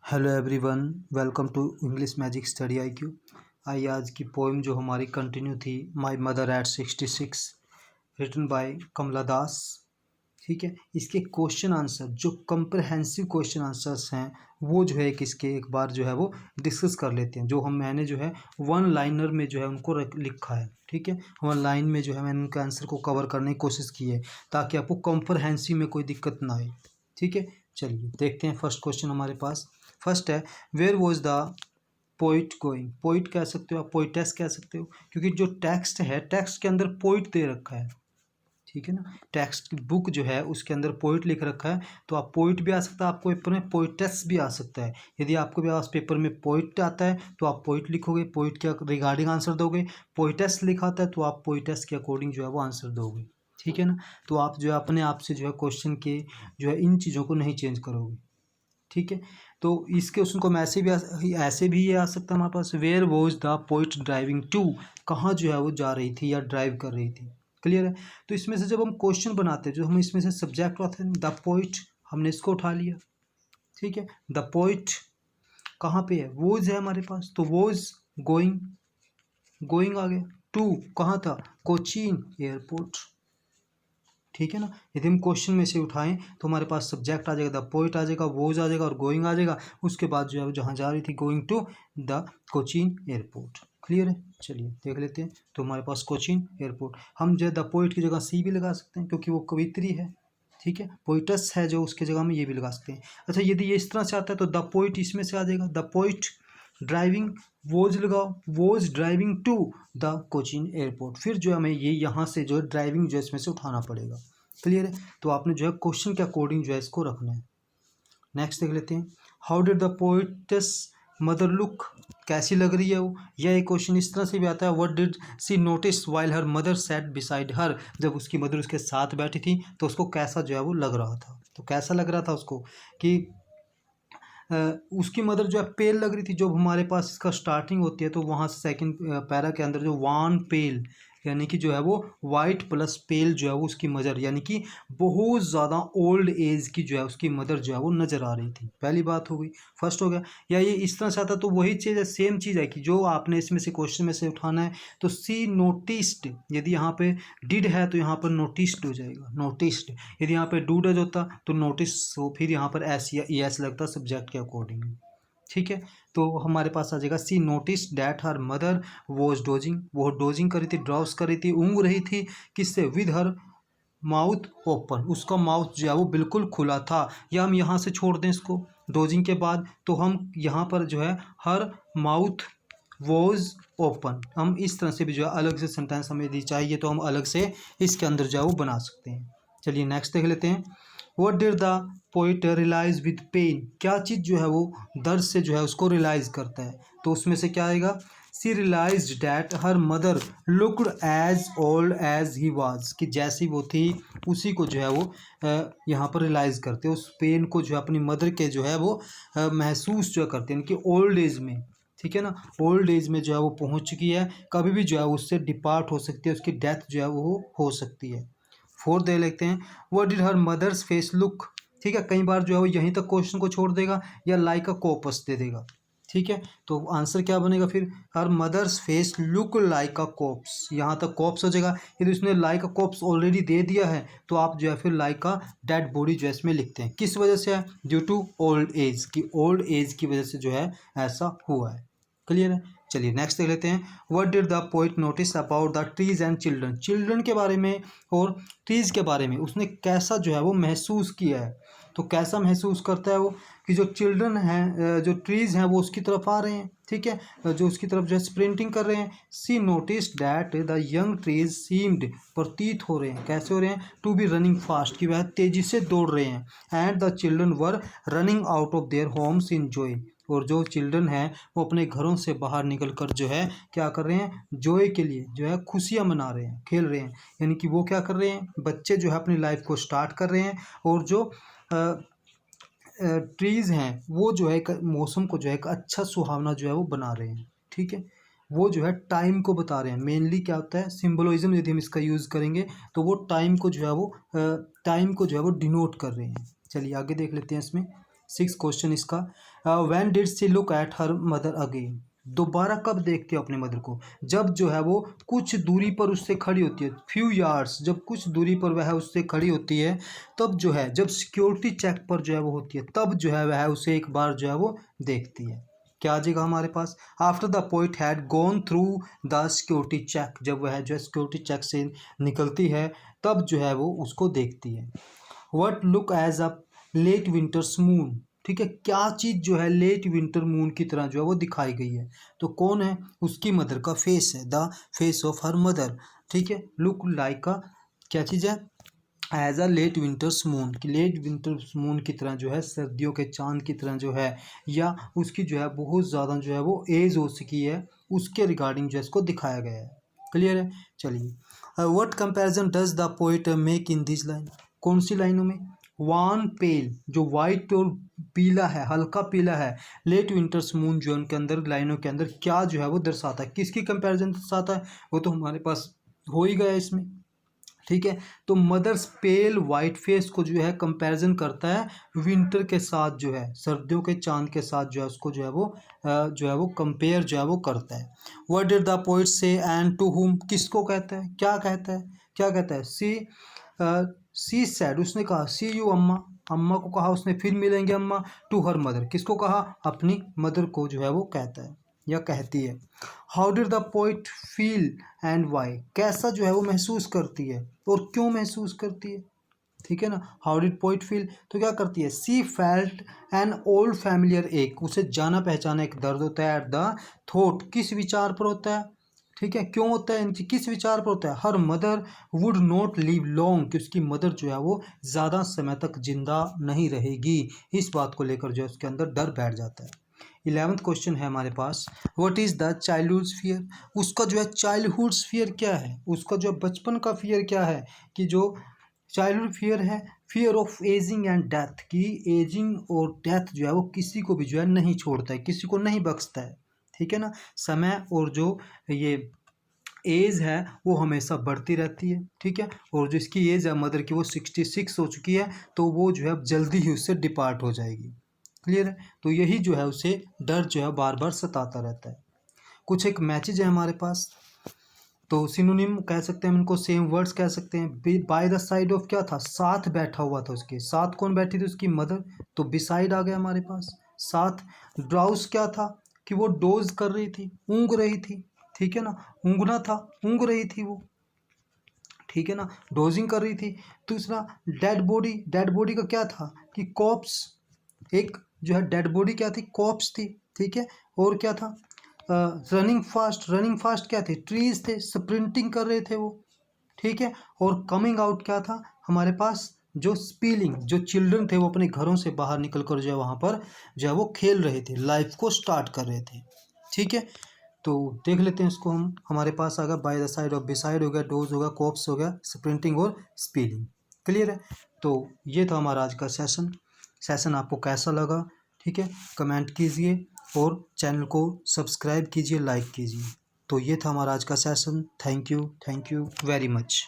Hello everyone, welcome to English magic study IQ। आइए आज की पोएम जो हमारी कंटिन्यू थी, my mother at 66, written by Kamala Das. ठीक है, इसके क्वेश्चन आंसर जो कंप्रहेंसिव क्वेश्चन आंसर्स हैं वो जो है किसके एक बार जो है वो डिस्कस कर लेते हैं। जो मैंने जो है वन लाइनर में जो है उनको लिखा है। ठीक है, वन लाइन में जो है मैंने उनके आंसर को कवर करने की कोशिश की है ताकि आपको कंप्रहेंसिव में कोई दिक्कत ना आए। ठीक है, चलिए देखते हैं। फर्स्ट क्वेश्चन हमारे पास फर्स्ट है, where was the poet going. Poet कह सकते हो आप, पोइटेस कह सकते हो, क्योंकि जो टेक्स्ट है टेक्स्ट के अंदर पोइट दे रखा है। ठीक है ना, टेक्स्ट की बुक जो है उसके अंदर पोइट लिख रखा है, तो आप पोइट भी आ सकता है, आपको पेपर में पोइटेस भी आ सकता है। यदि आपको पास पेपर में पोइट आता है तो आप पोइट लिखोगे, पोइट के रिगार्डिंग आंसर दोगे। पोइटेस लिखा आता है तो आप पोइटेस के अकॉर्डिंग जो है वो आंसर दोगे। ठीक है ना, तो आप जो है अपने आप से जो है क्वेश्चन के जो है इन चीज़ों को नहीं चेंज करोगे। ठीक है, तो इस क्वेश्चन को मैं ऐसे भी ये आ सकता है हमारे पास, where was the poet driving to. कहाँ जो है वो जा रही थी या ड्राइव कर रही थी। क्लियर है, तो इसमें से जब हम क्वेश्चन बनाते हैं, जो हम इसमें से सब्जेक्ट आते हैं द पोइट, हमने इसको उठा लिया। ठीक है, द पोइट कहाँ पे है, वॉज है हमारे पास, तो वॉज गोइंग, गोइंग आ गया। टू कहाँ था, कोचीन एयरपोर्ट। ठीक है ना, यदि हम क्वेश्चन में से उठाएं तो हमारे पास सब्जेक्ट आ जाएगा, द पोइट आ जाएगा, वोज आ जाएगा और गोइंग आ जाएगा। उसके बाद जो है वो जहाँ जा रही थी, going to the Cochin airport. Clear है, चलिए देख लेते हैं। तो हमारे पास कोचीन एयरपोर्ट, हम जो है द पोइट की जगह सी भी लगा सकते हैं क्योंकि वो कवित्री है। ठीक है, पोइटस है जो, उसकी जगह में ये भी लगा सकते हैं। अच्छा, यदि ये इस तरह से आता है तो द पोइट इसमें से आ जाएगा, द पोइट ड्राइविंग, वोज लगाओ, was driving to the Cochin airport. फिर जो हमें ये यहाँ से जो है ड्राइविंग जो है इसमें से उठाना पड़ेगा। क्लियर है, तो आपने जो है क्वेश्चन के अकॉर्डिंग जो है इसको रखना है। नेक्स्ट देख लेते हैं, how did the poet's mother look. कैसी लग रही है वो, यह एक क्वेश्चन इस तरह से भी आता है, what did she notice while her mother sat beside her. जब उसकी मदर उसके साथ बैठी थी तो उसको कैसा जो है वो लग रहा था। तो कैसा लग रहा था उसको कि उसकी मदर जो है पेल लग रही थी। जब हमारे पास इसका स्टार्टिंग होती है तो वहाँ से सेकंड पैरा के अंदर जो वान पेल यानी कि जो है वो वाइट प्लस पेल जो है वो उसकी मदर, यानी कि बहुत ज़्यादा ओल्ड एज की जो है उसकी मदर जो है वो नज़र आ रही थी। पहली बात हो गई, फर्स्ट हो गया। या ये इस तरह से आता तो वही चीज़ है, सेम चीज़ है कि जो आपने इसमें से क्वेश्चन में से उठाना है। तो सी नोटिस्ड, यदि यहाँ पे डिड है तो यहाँ पर नोटिस्ड हो जाएगा, नोटिस्ड। यदि यहाँ पे डू डज होता तो नोटिस हो, फिर यहाँ पर एस या ई एस लगता सब्जेक्ट के अकॉर्डिंग। ठीक है, तो हमारे पास आ जाएगा, she notice that her mother was dozing, वो डोजिंग करी थी, ड्रॉस करी थी, ऊँग रही थी। किससे, विद हर माउथ ओपन, उसका माउथ जो है वो बिल्कुल खुला था। या हम यहाँ से छोड़ दें इसको डोजिंग के बाद, तो हम यहाँ पर जो है हर माउथ वॉज ओपन, हम इस तरह से भी जो है अलग से सेंटेंस हमें यदि चाहिए तो हम अलग से इसके अंदर जो है वो बना सकते हैं। चलिए नेक्स्ट देख लेते हैं, what did the poet realise with pain. क्या चीज़ जो है वो दर्द से जो है उसको रियलाइज करता है। तो उसमें से क्या आएगा, she realise that her mother looked as old as he was, कि जैसी वो थी उसी को जो है वो यहाँ पर रियलाइज करते हैं। उस पेन को जो है अपनी मदर के जो है वो महसूस जो करते हैं, कि ओल्ड एज में। ठीक है ना, ओल्ड एज में जो है वो पहुँच चुकी है, कभी भी जो है उससे डिपार्ट हो सकती है, उसकी डेथ जो है वो हो सकती है। फोर्थ दे लेते हैं, what did her mother's face look. ठीक है, कई बार जो है वो यहीं तक क्वेश्चन को छोड़ देगा या लाइक अ कॉपस दे देगा। ठीक है, तो आंसर क्या बनेगा फिर, her mother's face look like a corpse, यहाँ तक कॉप्स हो जाएगा। यदि उसने लाइक अ कॉप्स ऑलरेडी दे दिया है तो आप जो है फिर लाइक अ डेड बॉडी जो है इसमें लिखते हैं। किस वजह से है, ड्यू टू ओल्ड एज, की ओल्ड एज की वजह से जो है ऐसा हुआ है। क्लियर है, चलिए नेक्स्ट देख लेते हैं, what did the poet notice about the trees and children. Children के बारे में और ट्रीज के बारे में उसने कैसा जो है वो महसूस किया है। तो कैसा महसूस करता है वो, कि जो चिल्ड्रन हैं, जो ट्रीज हैं वो उसकी तरफ आ रहे हैं। ठीक है, जो उसकी तरफ जो है स्प्रिंटिंग कर रहे हैं। She notice that the young trees seemed, प्रतीत हो रहे हैं, कैसे हो रहे हैं, टू बी रनिंग फास्ट, कि वह तेजी से दौड़ रहे हैं। And the children were running out of their homes in joy, और जो चिल्ड्रन हैं वो अपने घरों से बाहर निकल कर जो है क्या कर रहे हैं, जॉय के लिए जो है खुशियाँ मना रहे हैं, खेल रहे हैं। यानी कि वो क्या कर रहे हैं, बच्चे जो है अपनी लाइफ को स्टार्ट कर रहे हैं, और जो ट्रीज़ हैं वो जो है एक मौसम को जो है एक अच्छा सुहावना जो है वो बना रहे हैं। ठीक है, वो जो है टाइम को बता रहे हैं। मेनली क्या होता है, सिम्बोलिज्म यदि हम इसका यूज़ करेंगे तो वो टाइम को जो है वो डिनोट कर रहे हैं। चलिए आगे देख लेते हैं इसमें, 6 क्वेश्चन इसका। When did she look at her mother again, दोबारा कब देखती है अपने मदर को, जब जो है वो कुछ दूरी पर उससे खड़ी होती है, फ्यू यार्ड्स, जब कुछ दूरी पर वह उससे खड़ी होती है, तब जो है जब सिक्योरिटी चेक पर जो है वो होती है, तब जो है वह उसे एक बार जो है वो देखती है। क्या आ जाएगा हमारे पास, after the poet had gone through the security check, जब वह जो है सिक्योरिटी चेक से निकलती है तब जो है वो उसको देखती है। What look as a late winter's moon, ठीक है, क्या चीज़ जो है लेट विंटर मून की तरह जो है वो दिखाई गई है, तो कौन है, उसकी मदर का फेस है, the face of her mother, ठीक है, लुक लाइक का क्या चीज़ है, as a late winter's moon, कि लेट विंटर्स मून की तरह जो है, सर्दियों के चांद की तरह जो है, या उसकी जो है बहुत ज़्यादा जो है वो एज हो चुकी है, उसके रिगार्डिंग जो है इसको दिखाया गया है। क्लियर है, चलिए। What comparison does the poet make in this line, कौन सी लाइनों में, वान पेल जो वाइट और पीला है, हल्का पीला है, लेट विंटर्स मून जो उनके अंदर लाइनों के अंदर क्या जो है वो दर्शाता है, किसकी कंपैरिजन दर्शाता है, वो तो हमारे पास हो ही गया इसमें, ठीक है। तो मदर्स पेल वाइट फेस को जो है कंपैरिजन करता है विंटर के साथ, जो है सर्दियों के चांद के साथ जो है उसको जो है वो कंपेयर जो है वो करता है। व्हाट डिड द पोइट से एंड टू हुम, किसको कहता है, क्या कहता है, क्या कहता है, सी सैड, उसने कहा, सी यू अम्मा, अम्मा को कहा उसने, फिर मिलेंगे अम्मा, टू हर मदर, किसको कहा, अपनी मदर को जो है वो कहता है या कहती है। How did the poet feel and why, कैसा जो है वो महसूस करती है और क्यों महसूस करती है, ठीक है ना। हाउ डिड पोइट फील, तो क्या करती है, सी फेल्ट एन ओल्ड फैमिलियर एक, उसे जाना पहचाना एक दर्द होता है, एट द थॉट, किस विचार पर होता है, ठीक है, क्यों होता है, किस विचार पर होता है, her mother would not live long, कि उसकी मदर जो है वो ज़्यादा समय तक जिंदा नहीं रहेगी, इस बात को लेकर जो है उसके अंदर डर बैठ जाता है। 11th क्वेश्चन है हमारे पास, what is the childhood fear, उसका जो है चाइल्डहुड फियर क्या है, उसका जो बचपन का फियर क्या है, कि जो चाइल्डहुड फियर है, fear of ageing and death, की एजिंग और डेथ जो है वो किसी को भी जो है नहीं छोड़ता है, किसी को नहीं बख्शता है, ठीक है ना। समय और जो ये एज है वो हमेशा बढ़ती रहती है, ठीक है, और जो इसकी एज है मदर की वो 66 हो चुकी है, तो वो जो है अब जल्दी ही उससे डिपार्ट हो जाएगी। क्लियर है, तो यही जो है उसे डर जो है बार बार सताता रहता है। कुछ एक मैचेज है हमारे पास, तो सिनोनिम कह सकते हैं इनको, सेम वर्ड्स कह सकते हैं। बाय द साइड ऑफ क्या था, साथ बैठा हुआ था, उसके साथ कौन बैठी थी, उसकी मदर, तो बिसाइड आ गया हमारे पास साथ। ड्राउस क्या था, कि वो डोज कर रही थी, ऊँग रही थी, ठीक है ना, ऊँगना था, ऊँग रही थी वो, ठीक है ना, डोजिंग कर रही थी। दूसरा डेड बॉडी, डेड बॉडी का क्या था, कि कॉप्स, एक जो है डेड बॉडी क्या थी, कॉप्स थी, ठीक है, और क्या था, रनिंग फास्ट, रनिंग फास्ट क्या थे, ट्रीज थे, स्प्रिंटिंग कर रहे थे वो, ठीक है, और कमिंग आउट क्या था हमारे पास, जो स्पीलिंग, जो चिल्ड्रन थे वो अपने घरों से बाहर निकल कर जो है वहाँ पर जो है वो खेल रहे थे, लाइफ को स्टार्ट कर रहे थे, ठीक है। तो देख लेते हैं इसको हम, हमारे पास आ गया by the side of, beside हो गया, डोज हो गया, कॉप्स हो गया, स्प्रिंटिंग और स्पीलिंग। क्लियर है, तो ये था हमारा आज का सेशन। सेशन आपको कैसा लगा, ठीक है, कमेंट कीजिए और चैनल को सब्सक्राइब कीजिए, लाइक कीजिए। तो ये था हमारा आज का session. Thank you very much.